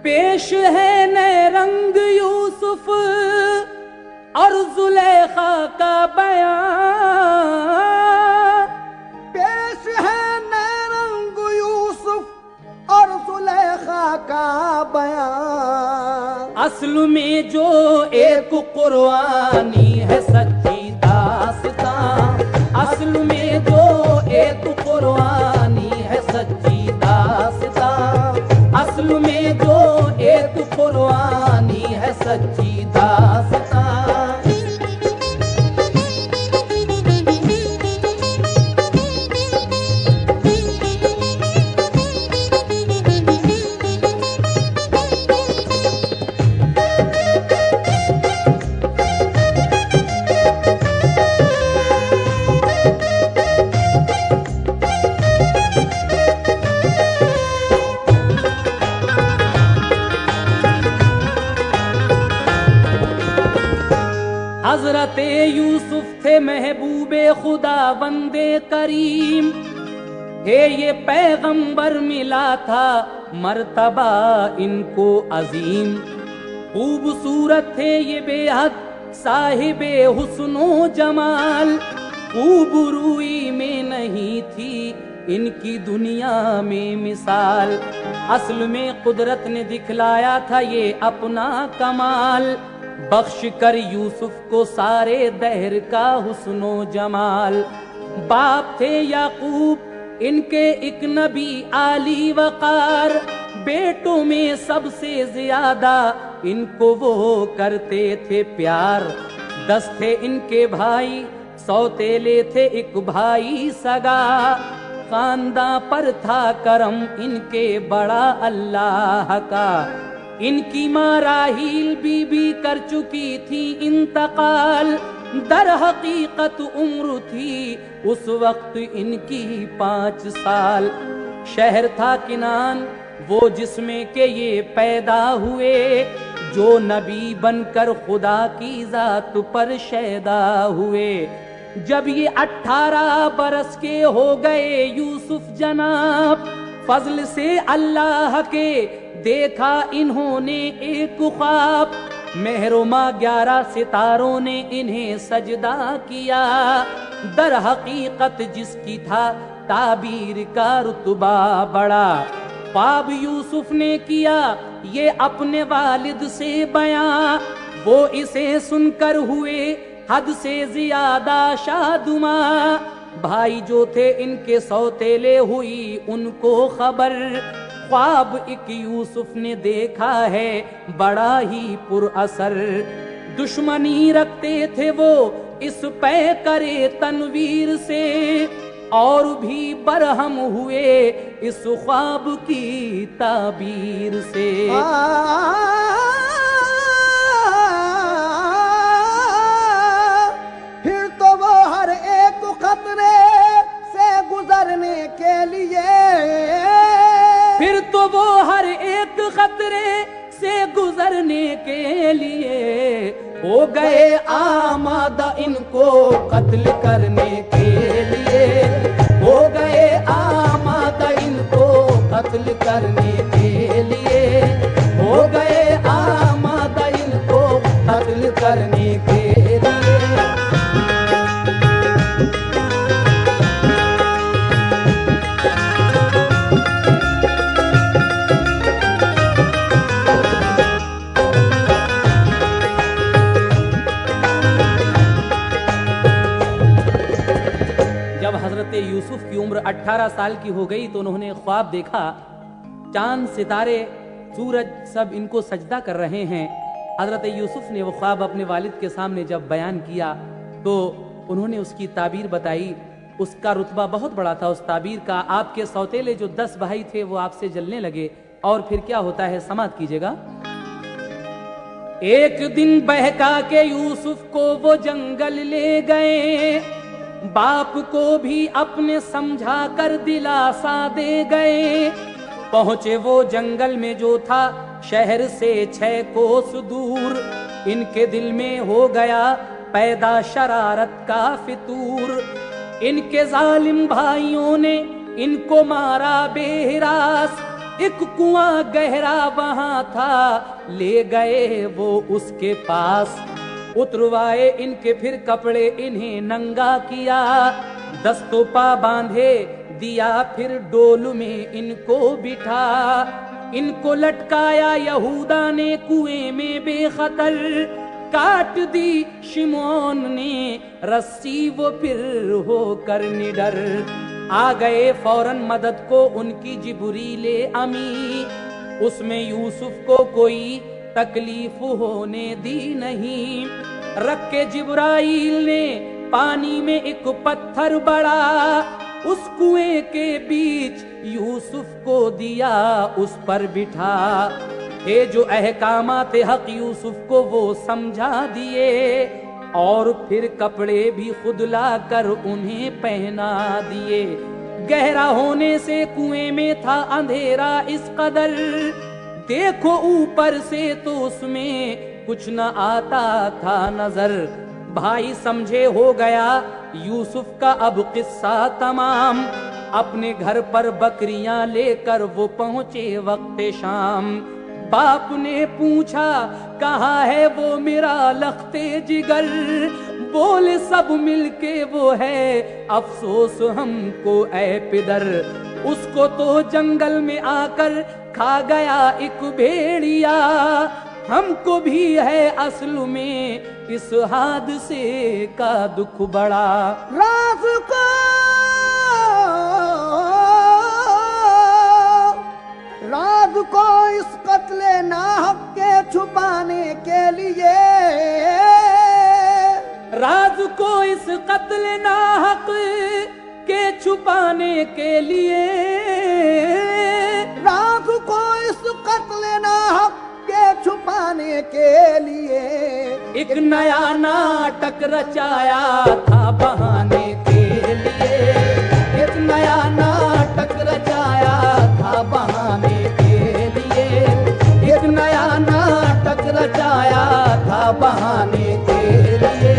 پیش ہے نئے رنگ یوسف اور زلیخا کا بیان، پیش ہے نئے رنگ یوسف اور زلیخا کا بیان، اصل میں جو ایک قرآنی ہے سچی داستان، اصل میں جو ایک قرآنی ہے سچی داستان، اصل میں جو ایک قرآنی ہے سچی داستان۔ حضرت یوسف تھے محبوب خدا بندے کریم، ہے یہ پیغمبر ملا تھا مرتبہ ان کو عظیم، خوبصورت تھے یہ بے حد صاحب حسن و جمال، خوب روئی میں نہیں تھی ان کی دنیا میں مثال، اصل میں قدرت نے دکھلایا تھا یہ اپنا کمال، بخش کر یوسف کو سارے دہر کا حسن و جمال، باپ تھے یعقوب ان کے ایک نبی عالی وقار، بیٹوں میں سب سے زیادہ ان کو وہ کرتے تھے پیار، 10 تھے ان کے بھائی سوتیلے تھے ایک بھائی سگا، خانداں پر تھا کرم ان کے بڑا اللہ کا، ان کی ماں راحیل بی بی کر چکی تھی انتقال، در حقیقت عمر تھی اس وقت ان کی 5 سال، شہر تھا کنان وہ جس میں کہ یہ پیدا ہوئے، جو نبی بن کر خدا کی ذات پر شیدا ہوئے، جب یہ 18 برس کے ہو گئے یوسف جناب، فضل سے اللہ کے دیکھا انہوں نے ایک خواب، مہر و ماہ 11 ستاروں نے انہیں سجدہ کیا، در حقیقت جس کی تھا تعبیر کا رتبہ بڑا، خواب یوسف نے کیا یہ اپنے والد سے بیاں، وہ اسے سن کر ہوئے حد سے زیادہ شادماں، بھائی جو تھے ان کے سوتیلے ہوئی ان کو خبر، خواب ایک یوسف نے دیکھا ہے بڑا ہی پر اثر، دشمنی رکھتے تھے وہ اس پیکرے تنویر سے، اور بھی برہم ہوئے اس خواب کی تعبیر سے، پھر تو وہ ہر ایک خطرے سے گزرنے کے لیے، پھر تو وہ ہر ایک خطرے سے گزرنے کے لیے ہو گئے آمادہ ان کو قتل کرنے کے لیے، ہو گئے آمادہ ان کو قتل کرنے کے لیے، ہو گئے آمادہ ان کو قتل کرنے کے لیے۔ یوسف کی عمر 18 سال کی ہو گئی تو انہوں نے خواب دیکھا، چاند ستارے سورج سب ان کو سجدہ کر رہے ہیں، حضرت یوسف نے وہ خواب اپنے والد کے سامنے جب بیان کیا تو انہوں نے اس کی تعبیر بتائی. اس کا رتبہ بہت بڑا تھا اس تعبیر کا. آپ کے سوتیلے جو 10 بھائی تھے وہ آپ سے جلنے لگے. اور پھر کیا ہوتا ہے سماعت کیجئے گا. ایک دن بہکا کے یوسف کو وہ جنگل لے گئے, باپ کو بھی اپنے سمجھا کر دلاسا دے گئے. پہنچے وہ جنگل میں جو تھا شہر سے 6 کوس دور. ان کے دل میں ہو گیا پیدا شرارت کا فطور. ان کے ظالم بھائیوں نے ان کو مارا بے ہراس. ایک کنواں گہرا وہاں تھا لے گئے وہ اس کے پاس. اتروائے ان کے پھر کپڑے انہیں ننگا کیا. دست و پا باندھے دیا پھر ڈول میں ان کو بٹھا. ان کو لٹکایا یہودا نے کنویں میں بے خطر. کاٹ دی شمعون نے رسی وہ پھر ہو کر نڈر. آ گئے فوراً مدد کو ان کی جبریل امی. اس میں یوسف کو کوئی تکلیف ہونے دی نہیں. رکھ کے جبرائیل نے پانی میں ایک پتھر بڑا. اس کنویں کے بیچ یوسف کو دیا اس پر بٹھا. یہ جو احکامات حق یوسف کو وہ سمجھا دیے. اور پھر کپڑے بھی خود لا کر انہیں پہنا دیے. گہرا ہونے سے کنویں میں تھا اندھیرا اس قدر. دیکھو اوپر سے تو اس میں کچھ نہ آتا تھا نظر. بھائی سمجھے ہو گیا یوسف کا اب قصہ تمام. اپنے گھر پر بکریاں لے کر وہ پہنچے وقت شام. باپ نے پوچھا کہاں ہے وہ میرا لخت جگر. بولے سب مل کے وہ ہے افسوس ہم کو اے پدر. اس کو تو جنگل میں آ کر کھا گیا ایک بھیڑیا. ہم کو بھی ہے اصل میں اس حادثے کا دکھ بڑا. راز کو اس قتل ناحق کے چھپانے کے لیے. راز کو اس قتل ناحق کے چھپانے کے لیے. راز کو اس قتل ناحق کے چھپانے کے لیے ایک نیا ناٹک رچایا تھا بہانے کے لیے. ایک نیا ناٹک رچایا تھا بہانے کے لیے. ایک نیا ناٹک رچایا تھا بہانے کے لیے.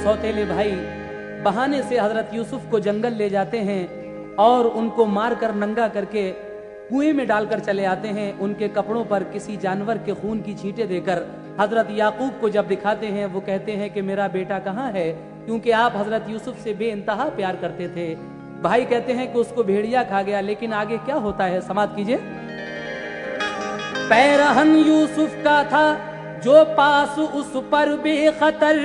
سوتیلے بھائی بہانے سے حضرت یوسف کو جنگل لے جاتے ہیں اور ان کو مار کر ننگا کر کے کنویں میں ڈال کر چلے آتے ہیں. ان کے کپڑوں پر کسی جانور کے خون کی چھینٹیں دے کر حضرت یعقوب کو جب دکھاتے ہیں وہ کہتے ہیں کہ میرا بیٹا کہاں ہے, کیونکہ آپ حضرت یوسف سے بے انتہا پیار کرتے تھے. بھائی کہتے ہیں کہ اس کو بھیڑیا کھا گیا. لیکن آگے کیا ہوتا ہے سماعت کیجئے. پیرہن یوسف کا تھا جو پاس اس پر بے خطر.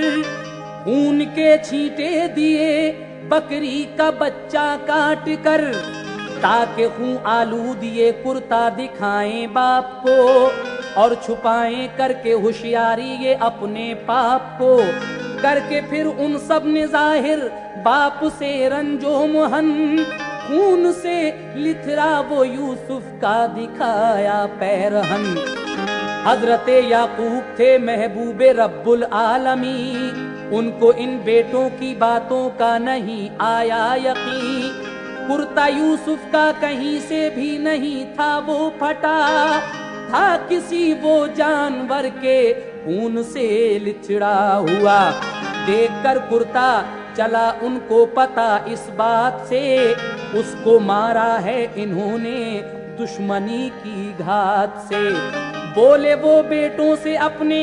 خون کے چھینٹے دیے بکری کا بچہ کاٹ کر. تاکہ خون آلو دیے کرتا دکھائیں باپ کو. اور چھپائیں کر کے ہوشیاری یہ اپنے پاپ کو. کر کے پھر ان سب نے ظاہر باپ سے رنجو مہن. خون سے لتھرا وہ یوسف کا دکھایا پیرہن. حضرت یعقوب تھے محبوب رب العالمین. ان کو ان بیٹوں کی باتوں کا نہیں آیا یقین. کرتا یوسف کا کہیں سے بھی نہیں تھا وہ پھٹا. تھا کسی وہ جانور کے خون سے لچڑا ہوا. دیکھ کر کرتا چلا ان کو پتا اس بات سے. اس کو مارا ہے انہوں نے دشمنی کی گھات سے. بولے وہ بیٹوں سے اپنے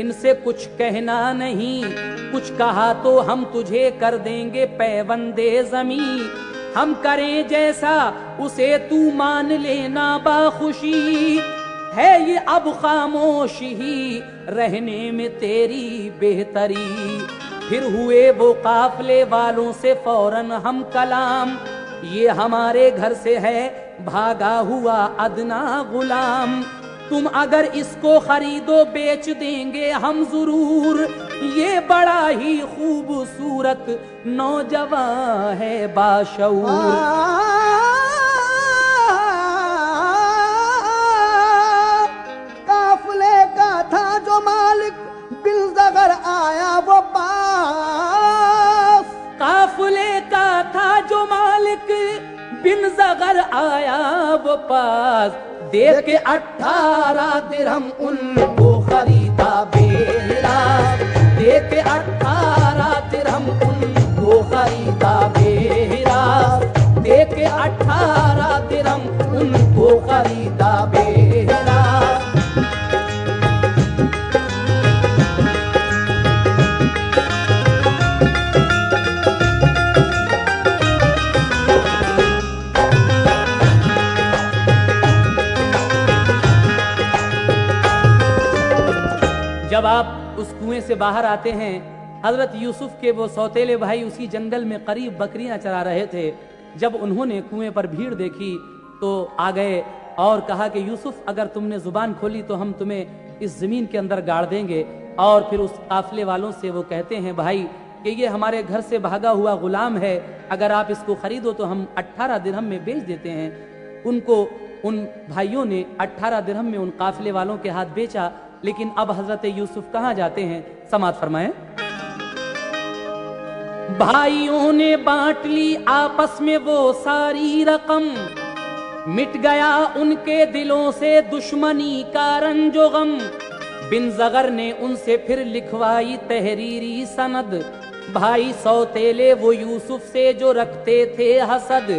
ان سے کچھ کہنا نہیں، کچھ کہا تو ہم تجھے کر دیں گے پیوندے زمیں، ہم کریں جیسا اسے تو مان لینا باخوشی، ہے یہ اب خاموش ہی رہنے میں تیری بہتری۔ پھر ہوئے وہ قافلے والوں سے فوراً ہم کلام، یہ ہمارے گھر سے ہے بھاگا ہوا ادنا غلام، تم اگر اس کو خریدو بیچ دیں گے ہم ضرور، یہ بڑا ہی خوبصورت نوجوان ہے باشعور۔ قافلے کا تھا جو مالک بالزغر آیا وہ پاس، قافلے کا تھا جو مالک بن زغر آیا وہ پاس، دے کے 18 درہم ان کو خریدا بے راز، دے کے 18 درہم ان کو خریدا بے راز، دے کے 18 درہم ان کو خریدا بے راز۔ جب آپ اس کنویں سے باہر آتے ہیں، حضرت یوسف کے وہ سوتیلے بھائی اسی جنگل میں قریب بکریاں چرا رہے تھے، جب انہوں نے کنویں پر بھیڑ دیکھی تو آ گئے اور کہا کہ یوسف اگر تم نے زبان کھولی تو ہم تمہیں اس زمین کے اندر گاڑ دیں گے، اور پھر اس قافلے والوں سے وہ کہتے ہیں بھائی کہ یہ ہمارے گھر سے بھاگا ہوا غلام ہے، اگر آپ اس کو خریدو تو ہم 18 درہم میں بیچ دیتے ہیں۔ ان کو ان بھائیوں نے 18 درہم میں ان قافلے والوں کے ہاتھ بیچا، لیکن اب حضرت یوسف کہاں جاتے ہیں؟ سماعت فرمائیں۔ بھائیوں نے بانٹ لی آپس میں وہ ساری رقم، مٹ گیا ان کے دلوں سے دشمنی کا رنج و غم، بن زغر نے ان سے پھر لکھوائی تحریری سند، بھائی سوتیلے وہ یوسف سے جو رکھتے تھے حسد،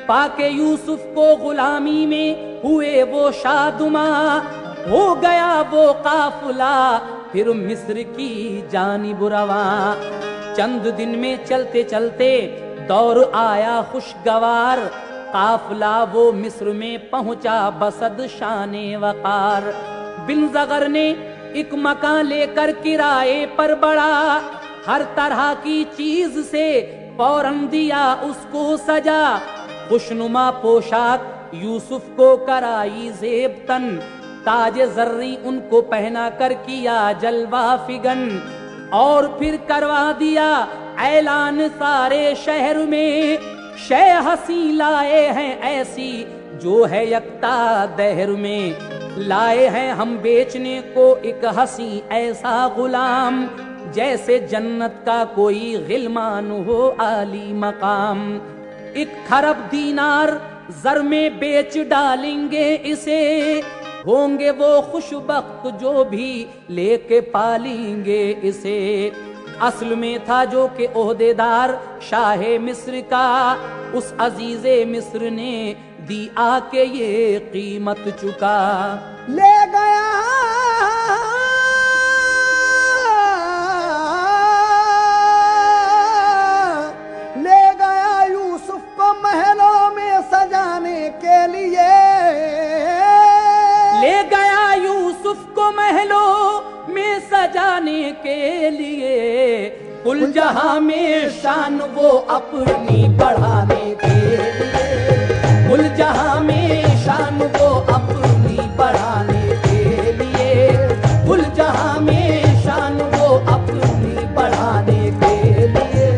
پاکے یوسف کو غلامی میں ہوئے وہ شادماں، ہو گیا وہ قافلہ پھر مصر کی جانب رواں، چند دن میں چلتے چلتے دور آیا خوشگوار، قافلہ وہ مصر میں پہنچا بسد شان وقار، بن زغر نے ایک مکان لے کر کرائے پر بڑا، ہر طرح کی چیز سے فوراً دیا اس کو سجا، خوشنما پوشاک یوسف کو کرائی زیب تن، تاج زریں ان کو پہنا کر کیا جلوہ فگن، اور پھر کروا دیا اعلان سارے شہر میں، شے ہنسی لائے ہیں ایسی جو ہے یکتا دہر میں، لائے ہیں ہم بیچنے کو ایک ہنسی ایسا غلام، جیسے جنت کا کوئی غلمان ہو عالی مقام، 1 خرب دینار زر میں بیچ ڈالیں گے اسے، ہوں گے وہ خوش بخت جو بھی لے کے پالیں گے اسے، اصل میں تھا جو کہ عہدے دار شاہ مصر کا، اس عزیز مصر نے دی آ کے یہ قیمت چکا، لے گیا یوسف کو محلوں میں سجانے کے لیے، لے گیا یوسف کو محلوں میں سجانے کے لیے، کل جہاں میں شان وہ اپنی بڑھانے کے لیے، کل جہاں میں شان وہ اپنی بڑھانے کے لیے، کل جہاں میں شان وہ اپنی بڑھانے کے لیے۔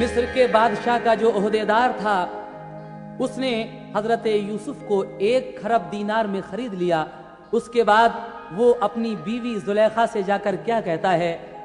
مصر کے بادشاہ کا جو عہدے دار تھا اس نے حضرت یوسف کو 1 خرب دینار میں خرید لیا، اس کے بعد وہ اپنی بیوی زلیخا سے جا کر کیا کہتا ہے؟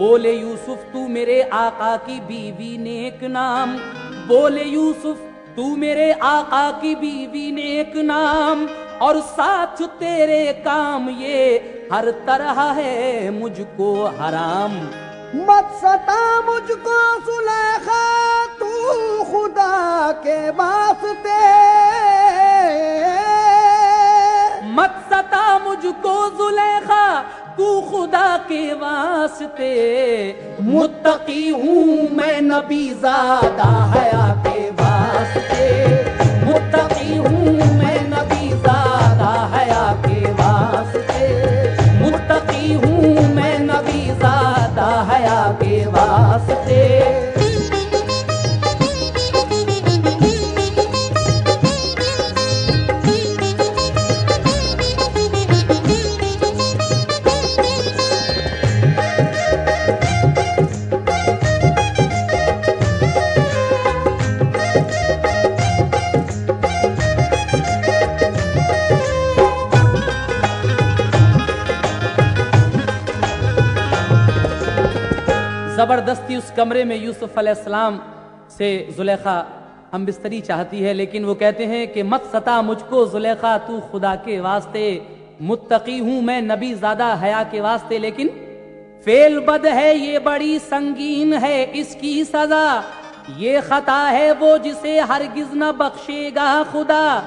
بولے یوسف تو میرے آقا کی بیوی نیک نام، بولے یوسف تو میرے آقا کی بیوی نیک نام، اور ساتھ تیرے کام یہ ہر طرح ہے مجھ کو حرام۔ مت ستا مجھ کو زلیخا تو خدا کے واسطے، مت ستا مجھ کو زلیخا تو خدا کے واسطے، متقی ہوں میں نبی زادہ حیا کے واسطے، متقی ہوں میں نبی زادہ حیا کے واسطے، متقی ہوں میں نبی زادہ حیا کے واسطے۔ زبردستی اس کمرے میں یوسف علیہ السلام سے زلیخا ہم بستری چاہتی ہے، لیکن وہ کہتے ہیں کہ مت ستا مجھ کو زلیخا تو خدا کے واسطے، متقی ہوں میں نبی زادہ حیا کے واسطے، لیکن فعل بد ہے یہ بڑی سنگین ہے اس کی سزا، یہ خطا ہے وہ جسے ہرگز نہ بخشے گا خدا،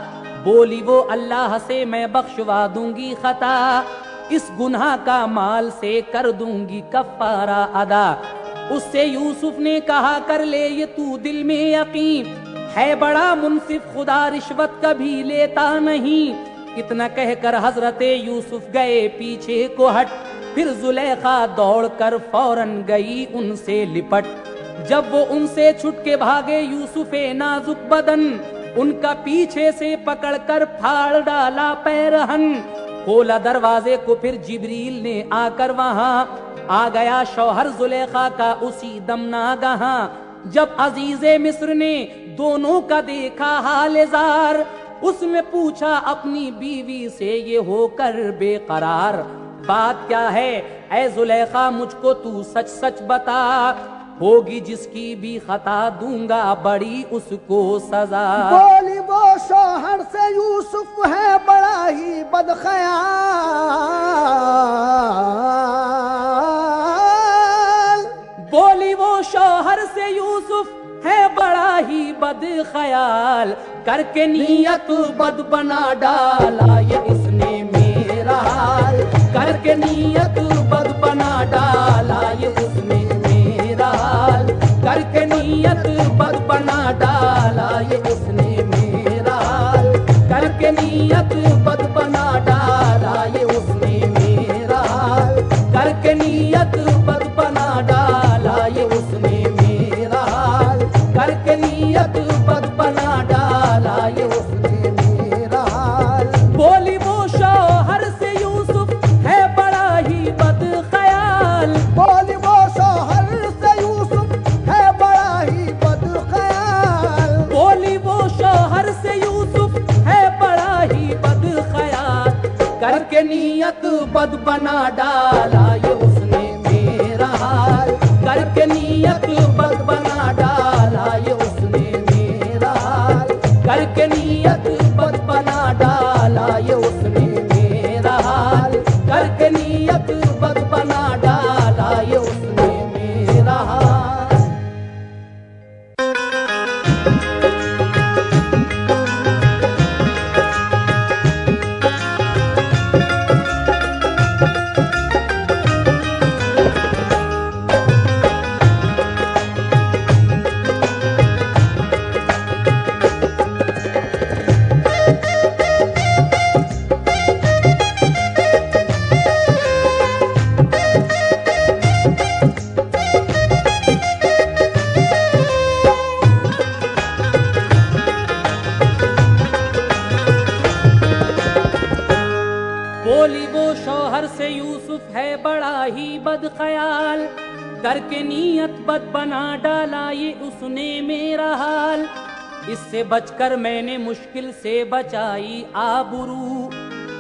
بولی وہ اللہ سے میں بخشوا دوں گی خطا، اس گناہ کا مال سے کر دوں گی کفارہ ادا۔ اس سے یوسف نے کہا کر لے یہ تو دل میں یقین، ہے بڑا منصف خدا رشوت کبھی لیتا نہیں۔ اتنا کہہ کر حضرت یوسف گئے پیچھے کو ہٹ، پھر زلیخا دوڑ کر فوراً گئی ان سے لپٹ، جب وہ ان سے چھٹ کے بھاگے یوسف نازک بدن، ان کا پیچھے سے پکڑ کر پھاڑ ڈالا پیرہن، کھولا دروازے کو پھر جبریل نے آ کر وہاں، آ گیا شوہر زلیخا کا اسی دم ناگہاں، جب عزیز مصر نے دونوں کا دیکھا حال زار، اس میں پوچھا اپنی بیوی سے یہ ہو کر بے قرار، بات کیا ہے اے زلیخا مجھ کو تو سچ سچ بتا، ہوگی جس کی بھی خطا دوں گا بڑی اس کو سزا۔ بولی وہ شوہر سے یوسف ہے بڑا ہی بدخیال، بولی وہ شوہر سے یوسف ہے بڑا ہی بد خیال، کر کے نیت بد بنا ڈالا یہ اس نے میرا حال، کر کے نیت بد بنا ڈالا یہ اس نے میرا حال، کر کے نیت بد بنا ڈالا یہ اس نے میرا حال، کر کے نیت بد بنا ڈالا یہ اس نے میرا حال، کر کے نیت بد بنا ڈالا یہ اس نے میرا حال، کر کے نیت بد بنا ڈالا یہ اس نے میرا حال۔ بولی وہ شوہر سے یوسف ہے بڑا ہی بد خیال، بولی وہ شوہر سے یوسف ہے بڑا ہی بد خیال، بولی وہ شوہر سے یوسف ہے بڑا ہی بد خیال، کر کے نیت بد بنا ڈالا یہ اس نے میرا حال، کر کے نیت بد بنا ڈالا یہ اس نے میرا حال، کر کے نیت بد بنا ڈالا یہ اس نے میرا حال، کر کے نیت بد بنا ڈالا یہ اس نے میرا حال۔ بولی وہ شوہر سے یوسف ہے بڑا ہی بد خیال، کر کے نیت بد بنا ڈالا یہ اس نے میرا حال، اس سے بچ کر میں نے مشکل سے بچائی آبرو،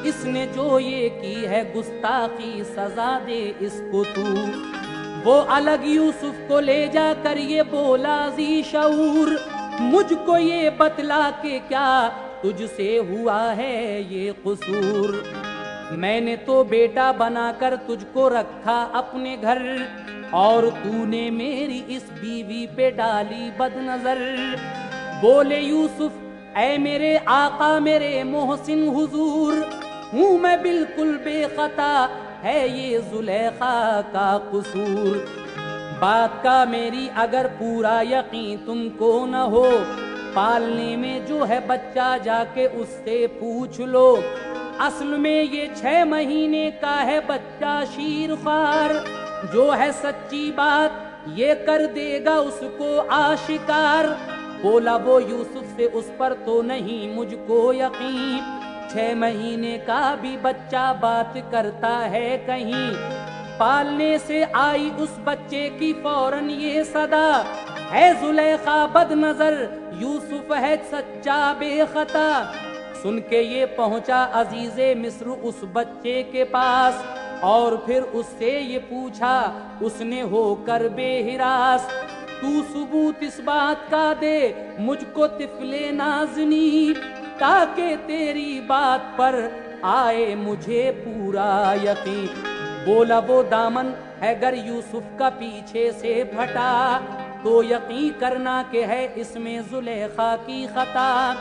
اس نے جو یہ کی ہے گستاخی سزا دے اس کو تو، وہ الگ یوسف کو لے جا کر یہ بولا ذی شعور، مجھ کو یہ بتلا کہ کیا تجھ سے ہوا ہے یہ قصور، میں نے تو بیٹا بنا کر تجھ کو رکھا اپنے گھر، اور تو نے میری اس بیوی پہ ڈالی بد نظر۔ بولے یوسف اے میرے آقا میرے محسن حضور، ہوں میں بالکل بے خطا، ہے یہ زلیخا کا قصور، بات کا میری اگر پورا یقین تم کو نہ ہو، پالنے میں جو ہے بچہ جا کے اس سے پوچھ لو، اصل میں یہ 6 مہینے کا ہے بچہ شیر خوار، جو ہے سچی بات یہ کر دے گا اس کو آشکار۔ بولا وہ یوسف سے اس پر تو نہیں مجھ کو یقین، 6 مہینے کا بھی بچہ بات کرتا ہے کہیں، پالنے سے آئی اس بچے کی فوراً یہ صدا، ہے زلیخا بد نظر یوسف ہے سچا بے خطا۔ سن کے یہ پہنچا عزیز مصر اس بچے کے پاس، اور پھر اس سے یہ پوچھا اس نے ہو کر بے ہراس، تو ثبوت اس بات کا دے مجھ کو طفل نازنی، تاکہ تیری بات پر آئے مجھے پورا یقین۔ بولا وہ دامن ہے گر یوسف کا پیچھے سے پھٹا، تو یقین کرنا کہ ہے اس میں زلیخا کی خطا،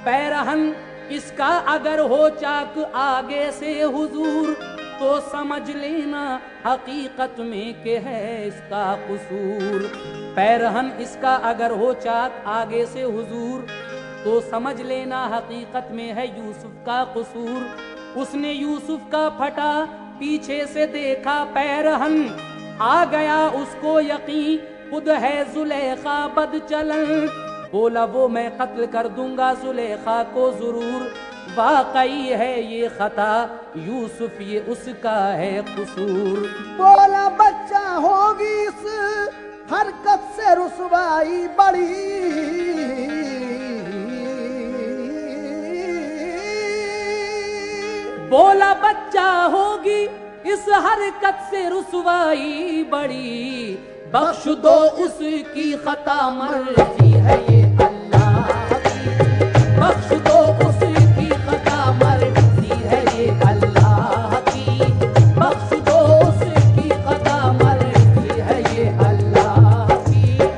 پیرہن اس کا اگر ہو چاک آگے سے حضور، تو سمجھ لینا حقیقت میں کہ ہے اس کا قصور، پیرہن اس کا اگر ہو چاک آگے سے حضور، تو سمجھ لینا حقیقت میں ہے یوسف کا قصور۔ اس نے یوسف کا پھٹا پیچھے سے دیکھا پیرہن، آ گیا اس کو یقین خود ہے زلیخا بد چلن، بولا وہ میں قتل کر دوں گا زلیخا کو ضرور، واقعی ہے یہ خطا یوسف یہ اس کا ہے قصور۔ بولا بچہ ہوگی اس حرکت سے رسوائی بڑی، بولا بچہ ہوگی اس حرکت سے رسوائی بڑی، بخش دو اس کی خطا مرضی ہے یہ اللہ کی، بخش دو اس کی خطا مرضی ہے یہ اللہ کی، بخش دو اس کی خطا مرضی ہے یہ اللہ کی۔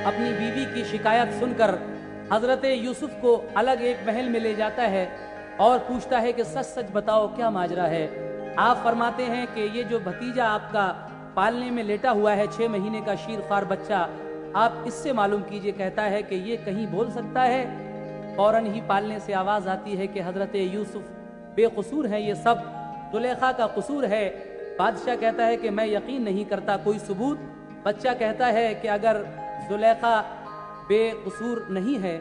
اپنی بیوی کی شکایت سن کر حضرت یوسف کو الگ ایک محل میں لے جاتا ہے اور پوچھتا ہے کہ سچ سچ بتاؤ کیا ماجرا ہے۔ آپ فرماتے ہیں کہ یہ جو بھتیجا آپ کا پالنے میں لیٹا ہوا ہے 6 مہینے کا شیر خوار بچہ، آپ اس سے معلوم کیجئے، کہتا ہے کہ یہ کہیں بول سکتا ہے؟ فوراً ہی پالنے سے آواز آتی ہے کہ حضرت یوسف بے قصور ہیں، یہ سب زلیخا کا قصور ہے۔ بادشاہ کہتا ہے کہ میں یقین نہیں کرتا، کوئی ثبوت؟ بچہ کہتا ہے کہ اگر زلیخا بے قصور نہیں ہے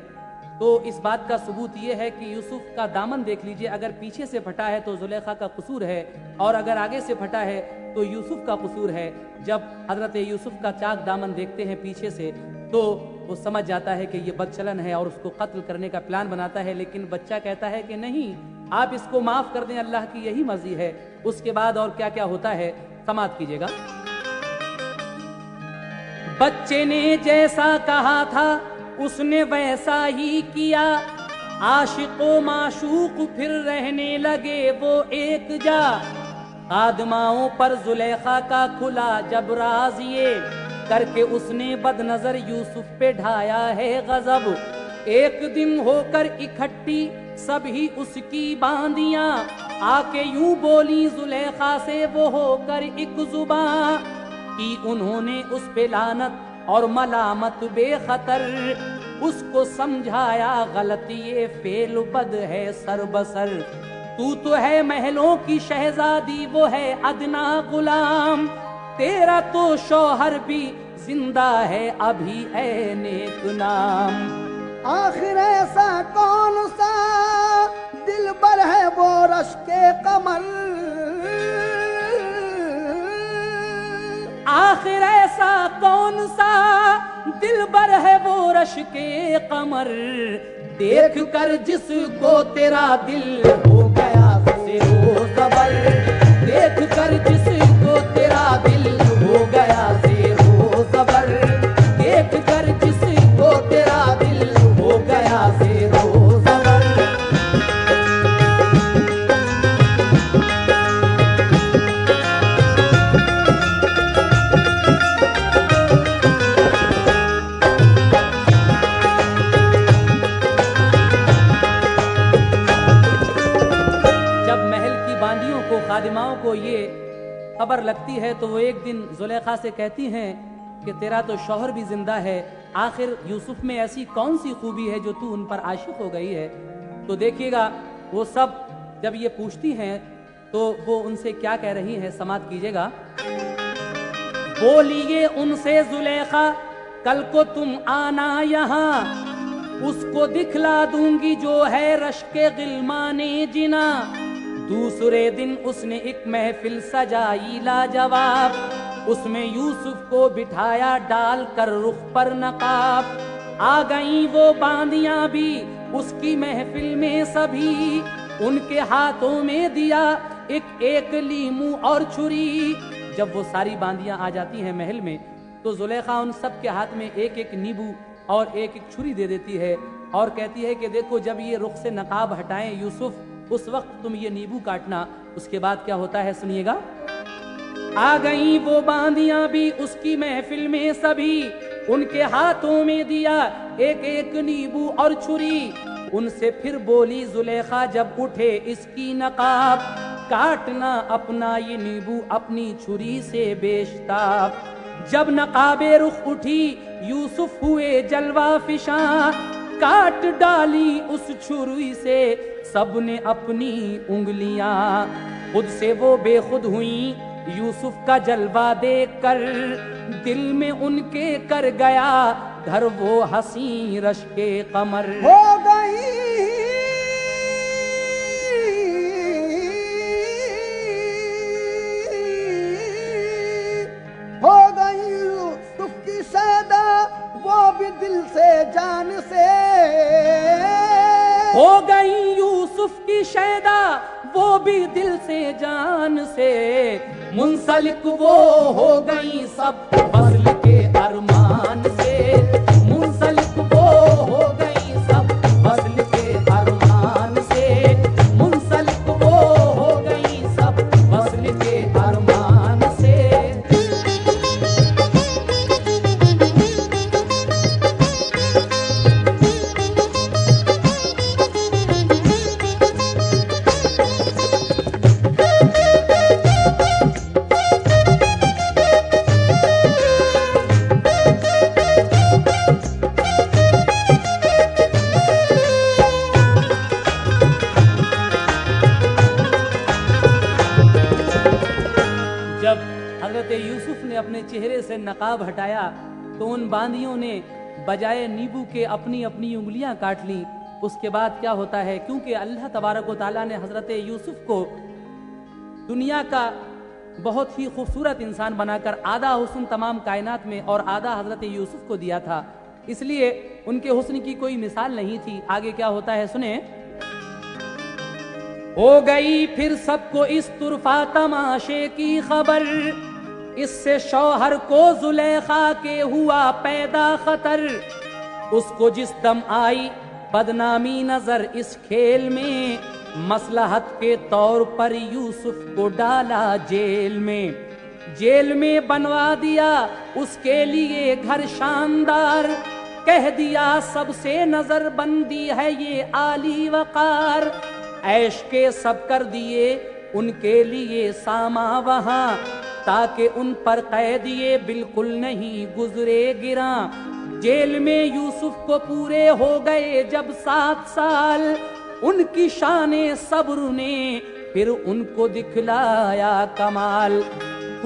تو اس بات کا ثبوت یہ ہے کہ یوسف کا دامن دیکھ لیجئے، اگر پیچھے سے پھٹا ہے تو زلیخا کا قصور ہے، اور اگر آگے سے پھٹا ہے تو یوسف کا قصور ہے۔ جب حضرت یوسف کا چاک دامن دیکھتے ہیں پیچھے سے تو وہ سمجھ جاتا ہے کہ یہ بدچلن ہے اور اس کو قتل کرنے کا پلان بناتا ہے، لیکن بچہ کہتا ہے کہ نہیں، آپ اس کو معاف کر دیں، اللہ کی یہی مرضی ہے۔ اس کے بعد اور کیا کیا ہوتا ہے سماعت کیجئے گا۔ بچے نے جیسا کہا تھا اس نے ویسا ہی کیا، عاشق و معشوق پھر رہنے لگے وہ ایک جا، خادماؤں پر زلیخا کا کھلا جب راز یہ، کر کے اس نے بد نظر یوسف پہ ڈھایا ہے غضب، ایک دن ہو کر اکٹھی سب ہی اس کی باندیاں، آ کے یوں بولی زلیخا سے وہ ہو کر ایک زباں، کی انہوں نے اس پہ لعنت اور ملامت بے خطر، اس کو سمجھایا غلط یہ فعل بد ہے سر بسر، تو ہے محلوں کی شہزادی وہ ہے ادنا غلام، تیرا تو شوہر بھی زندہ ہے ابھی اے نیک نام. آخر ایسا کون سا دل بر ہے وہ رشک قمر، آخر ایسا کون سا دل بر ہے وہ رشک قمر، دیکھ کر جس کو تیرا دل ہو گیا زیر و زبر، دیکھ کر جس کو تیرا دل ہو گیا زیر و زبر، دیکھ کر جس کو تیرا دل ہو گیا زیر و زبر. خادماؤں کو یہ خبر لگتی ہے تو وہ ایک دن زلیخا سے کہتی ہیں کہ تیرا تو شوہر بھی زندہ ہے، آخر یوسف میں ایسی کون سی خوبی ہے جو تو ان پر عاشق ہو گئی ہے؟ تو دیکھیے گا وہ سب جب یہ پوچھتی ہیں تو وہ ان سے کیا کہہ رہی ہیں، سماعت کیجیے گا. بولیے ان سے زلیخا کل کو تم آنا یہاں، اس کو دکھلا دوں گی جو ہے رشک غلمان جنا. دوسرے دن اس نے ایک محفل سجائی لاجواب، اس میں یوسف کو بٹھایا ڈال کر رخ پر نقاب. آ گئیں وہ باندیاں بھی اس کی محفل میں سبھی، ان کے ہاتھوں میں دیا ایک ایک لیمو اور چھری. جب وہ ساری باندیاں آ جاتی ہیں محل میں تو زلیخا ان سب کے ہاتھ میں ایک ایک نیبو اور ایک ایک چھری دے دیتی ہے اور کہتی ہے کہ دیکھو جب یہ رخ سے نقاب ہٹائیں یوسف اس وقت تم یہ نیبو کاٹنا. اس کے بعد کیا ہوتا ہے سنیے گا. آ گئیں وہ باندیاں بھی اس کی محفل میں سبھی، ان کے ہاتھوں میں دیا ایک ایک نیبو اور چھری. ان سے پھر بولی زلیخا جب اٹھے اس کی نقاب، کاٹنا اپنا یہ نیبو اپنی چھری سے بیشتاب. جب نقاب رخ اٹھی یوسف ہوئے جلوہ فشاں، کاٹ ڈالی اس چھری سے سب نے اپنی انگلیاں. خود سے وہ بے خود ہوئیں یوسف کا جلوہ دیکھ کر، دل میں ان کے کر گیا گھر وہ حسین رشک قمر. ہو گئی یوسف کی شیدا وہ بھی دل سے جان سے، ہو گئی یوسف کی شیدا وہ بھی دل سے جان سے. منسلک وہ ہو گئی سب فضل کے ارمان سے، منسلک وہ ہو گئی سب فضل کے ارمان سے، منسلک وہ ہو گئی سب فضل کے ارمان سے. یوسف نے اپنے چہرے سے نقاب ہٹایا تو ان باندیوں نے بجائے نیبو کے اپنی اپنی انگلیاں کاٹ لیں. اس کے بعد کیا ہوتا ہے، کیونکہ اللہ تبارک و تعالیٰ نے حضرت یوسف کو دنیا کا بہت ہی خوبصورت انسان بنا کر آدھا حسن تمام کائنات میں اور آدھا حضرت یوسف کو دیا تھا، اس لیے ان کے حسن کی کوئی مثال نہیں تھی. آگے کیا ہوتا ہے سنیں. ہو گئی پھر سب کو اس طرفہ تماشے کی خبر، اس سے شوہر کو زلیخا کے ہوا پیدا خطر. اس کو جس دم آئی بدنامی نظر اس کھیل میں، مصلحت کے طور پر یوسف کو ڈالا جیل میں. جیل میں بنوا دیا اس کے لیے گھر شاندار، کہہ دیا سب سے نظر بندی ہے یہ عالی وقار. عیش کے سب کر دیے ان کے لیے ساما وہاں، تاکہ ان پر قید یہ بالکل نہیں گزرے گراں. جیل میں یوسف کو پورے ہو گئے جب 7 سال، ان کی شان صبر نے پھر ان کو دکھلایا کمال.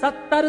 70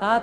7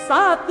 7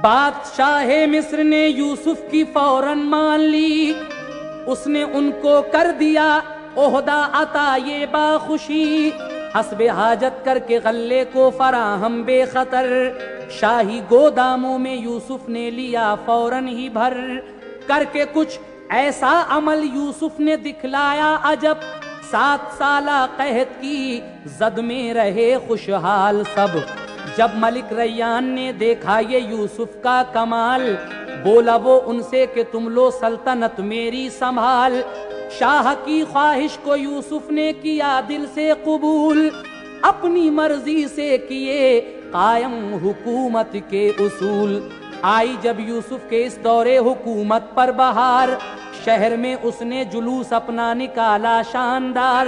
بادشاہ مصر نے یوسف کی فوراً مان لی، اس نے ان کو کر دیا عہدہ عطا یہ باخوشی، حسب حاجت کر کے غلے کو فراہم بے خطر، شاہی گوداموں میں یوسف نے لیا فوراً ہی بھر، کر کے کچھ ایسا عمل یوسف نے دکھلایا عجب، 7 سالہ قحط کی زد میں رہے خوشحال سب۔ جب ملک ریان نے دیکھا یہ یوسف کا کمال، بولا وہ ان سے کہ تم لو سلطنت میری سنبھال، شاہ کی خواہش کو یوسف نے کیا دل سے قبول، اپنی مرضی سے کیے قائم حکومت کے اصول۔ آئی جب یوسف کے اس دور حکومت پر بہار، شہر میں اس نے جلوس اپنا نکالا شاندار،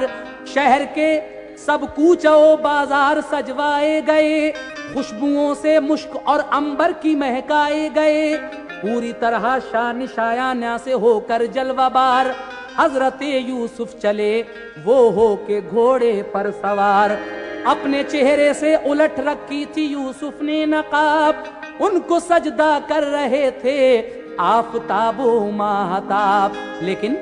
شہر کے سب کوچہ و بازار سجوائے گئے، خوشبوؤں سے مشک اور عنبر کی مہکائے گئے، پوری طرح شان شایانہ سے ہو کر جلوہ بار، حضرت یوسف چلے وہ ہو کے گھوڑے پر سوار، اپنے چہرے سے الٹ رکھی تھی یوسف نے نقاب، ان کو سجدہ کر رہے تھے آفتاب و ماہتاب، لیکن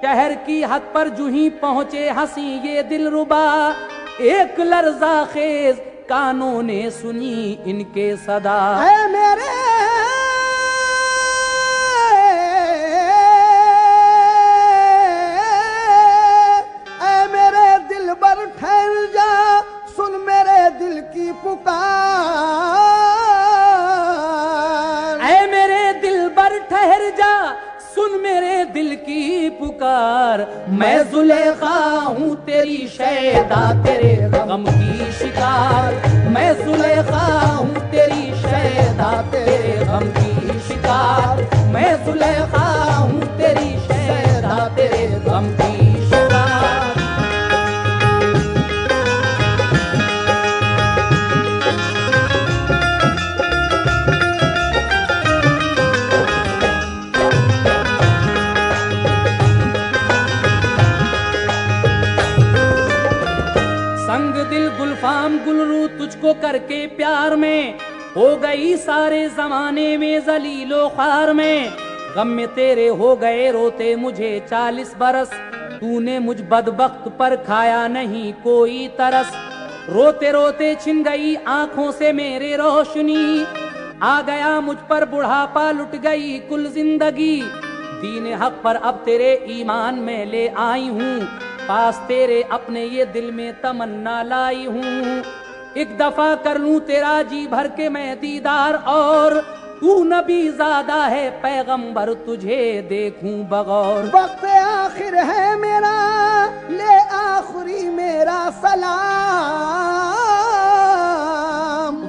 شہر کی حد پر جو ہی پہنچے ہنسی یہ دلربا، ایک لرزہ خیز کانوں نے سنی ان کے صدا، اے میرے دل بر ٹھہر جا، سن میرے دل کی پکار، اے میرے دل بر ٹھہر جا سن میرے دل کی پکار، میں زلیخا ہوں تیری شیدا تیرے غم کی شکار، میں زلیخا ہوں تیری شیدا تیرے غم کی شکار، میں زلیخا ہوں تیری شیدا تیرے غم کی شکار۔ سنگ دل گلفام گلرو تجھ کو کر کے پیار میں، ہو گئی سارے زمانے میں ذلیل و خوار میں، غم میں تیرے ہو گئے روتے مجھے 40 برس، تو نے مجھ بدبخت پر کھایا نہیں کوئی ترس، روتے روتے چھن گئی آنکھوں سے میرے روشنی، آ گیا مجھ پر بڑھاپا لٹ گئی کل زندگی، دین حق پر اب تیرے ایمان میں لے آئی ہوں، پاس تیرے اپنے یہ دل میں تمنا لائی ہوں، ایک دفعہ کر لوں تیرا جی بھر کے میں دیدار، اور تو نبی زادہ ہے پیغمبر تجھے دیکھوں بغور، وقت آخر ہے میرا لے آخری میرا سلام،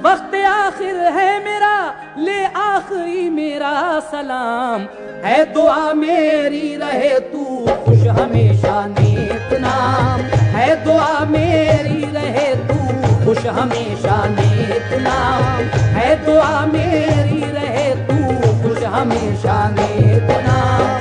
وقت آخر ہے میرا لے آخری میرا سلام، ہے دعا میری رہے تو خوش ہمیشہ نیک نام، ہے دعا میری رہے تو خوش ہمیشہ نیک نام، ہے دعا میری رہے تو خوش ہمیشہ نیک نام۔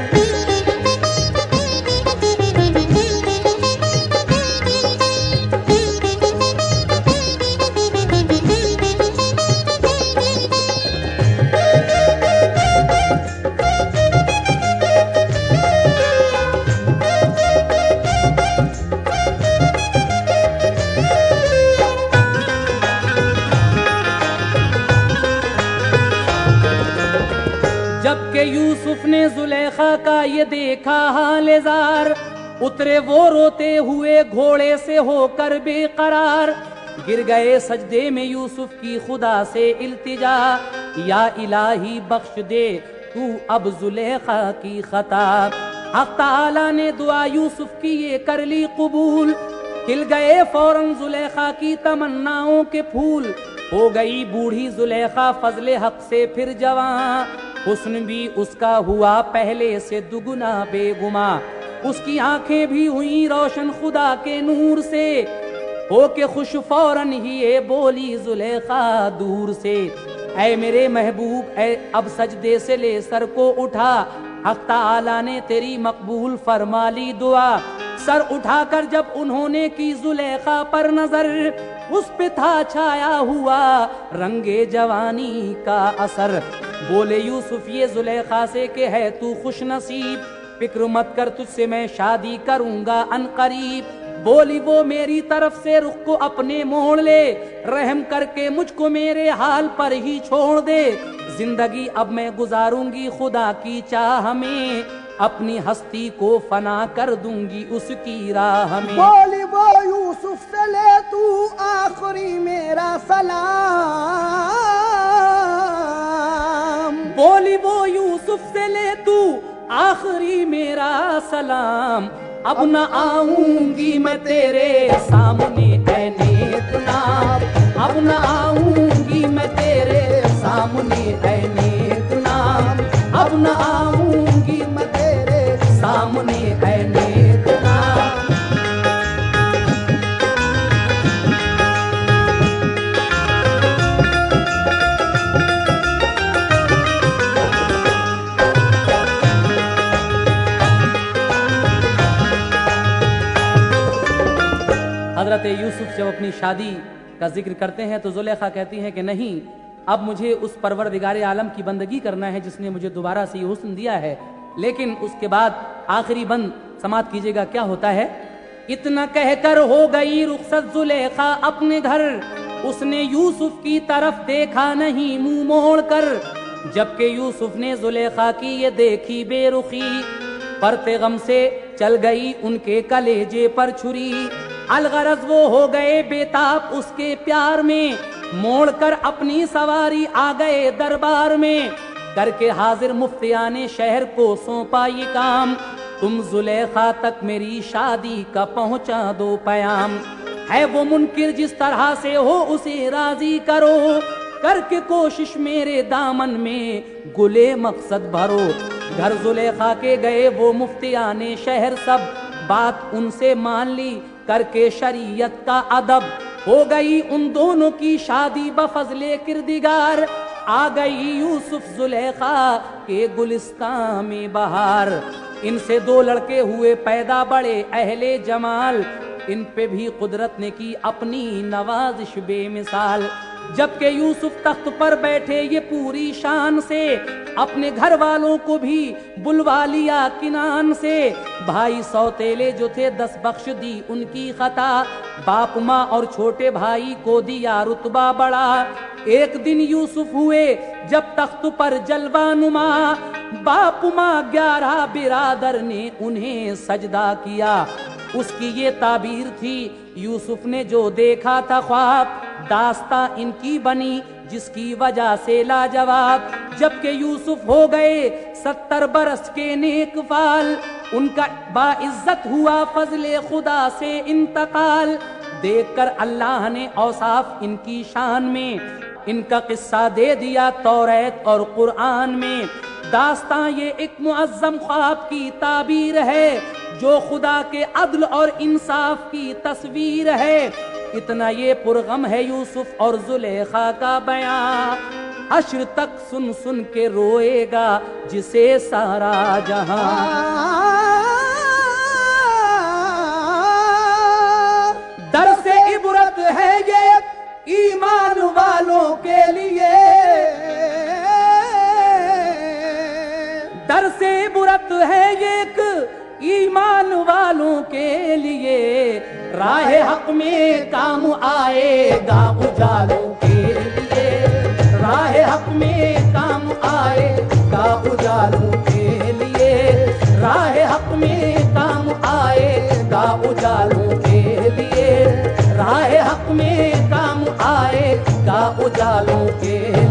جبکہ یوسف نے زلیخا کا یہ دیکھا حال زار، اترے وہ روتے ہوئے گھوڑے سے ہو کر بے قرار، گر گئے سجدے میں یوسف کی خدا سے التجا، یا الہی بخش دے تو اب زلیخا کی خطا، حق تعالی نے دعا یوسف کی یہ کر لی قبول، کھل گئے فوراً زلیخا کی تمناؤں کے پھول، ہو گئی بوڑھی زلیخا فضل حق سے پھر جوان، حسن بھی اس کا ہوا پہلے سے دگنا بے گما، اس کی آنکھیں بھی ہوئی روشن خدا کے نور سے، ہو کے خوش فوراً ہی یہ بولی زلیخا دور سے، اے میرے محبوب اے اب سجدے سے لے سر کو اٹھا، حق تعالی نے تیری مقبول فرما لی دعا، سر اٹھا کر جب انہوں نے کی زلیخا پر نظر، اس پہ تھا چھایا ہوا رنگے جوانی کا اثر. بولے یوسف یہ زلیخا سے کہ ہے تو خوش نصیب, فکر مت کر تجھ سے میں شادی کروں گا ان قریب. بولی وہ میری طرف سے رخ کو اپنے موڑ لے, رحم کر کے مجھ کو میرے حال پر ہی چھوڑ دے. زندگی اب میں گزاروں گی خدا کی چاہ میں, اپنی ہستی کو فنا کر دوں گی اس کی راہ میں. بولی وہ یوسف سے لے تو آخری میرا سلام, بولی وہ یوسف سے لے تو آخری میرا سلام. اب نہ آؤں گی میں تیرے سامنے اے نیک نام, اب نہ آؤں گی میں تیرے سامنے اے نیک نام, اب نہ آؤں گی میں تیرے سامنے اے نیک نام. حضرت یوسف جب اپنی شادی کا ذکر کرتے ہیں تو زلیخا کہتی ہیں کہ نہیں, اب مجھے اس پروردگار عالم کی بندگی کرنا ہے جس نے مجھے دوبارہ سے یہ حسن دیا ہے. لیکن اس کے بعد آخری بند سماعت کیجئے گا کیا ہوتا ہے. اتنا کہہ کر ہو گئی رخصت زلیخا اپنے گھر, اس نے یوسف کی طرف دیکھا نہیں منہ موڑ کر. جبکہ یوسف نے زلیخا کی یہ دیکھی بے رخی, پرتے غم سے چل گئی ان کے کلیجے پر چھری. الغرض وہ ہو گئے بےتاب اس کے پیار میں, موڑ کر اپنی سواری آ گئے دربار میں. کر کے حاضر مفتیان شہر کو سونپا یہ کام, تم زلیخا تک میری شادی کا پہنچا دو پیام. ہے وہ منکر جس طرح سے ہو اسے راضی کرو, کر کے کوشش میرے دامن میں گلے مقصد بھرو. گھر زلیخا کے گئے وہ مفتیان شہر سب, بات ان سے مان لی کر کے شریعت کا ادب. ہو گئی ان دونوں کی شادی بفضل کردگار, آ گئی یوسف زلیخا کے گلستان میں بہار. ان سے دو لڑکے ہوئے پیدا بڑے اہل جمال, ان پہ بھی قدرت نے کی اپنی نوازش بے مثال. جبکہ یوسف تخت پر بیٹھے یہ پوری شان سے, اپنے گھر والوں کو بھی بلوا لیا کنان سے. بھائی سوتیلے جو تھے 10 بخش دی ان کی خطا, باپ ماں اور چھوٹے بھائی کو دیا رتبہ بڑا. ایک دن یوسف ہوئے جب تخت پر جلوہ نما, باپ ماں 11 برادر نے انہیں سجدہ کیا. اس کی یہ تعبیر تھی یوسف نے جو دیکھا تھا خواب, داستاں ان کی بنی جس کی وجہ سے لاجواب. جبکہ یوسف ہو گئے 70 برس کے نیک فال, ان کا باعزت ہوا فضل خدا سے انتقال. دیکھ کر اللہ نے اوصاف ان کی شان میں, ان کا قصہ دے دیا توریت اور قرآن میں. داستاں یہ ایک معظم خواب کی تعبیر ہے, جو خدا کے عدل اور انصاف کی تصویر ہے. اتنا یہ پرغم ہے یوسف اور زلیخا کا بیان, حشر تک سن سن کے روئے گا جسے سارا جہاں. درس عبرت ہے یہ ایمان والوں کے لیے, درس عبرت ہے ایک ایمان والوں کے لیے. راہ حق میں کام آئے گا اجالوں کے لیے, راہ حق میں کام آئے گا اجالوں کے لیے, راہ حق میں کام آئے گا اجالوں کے لیے, راہ حق میں کام آئے گا اجالوں کے لیے.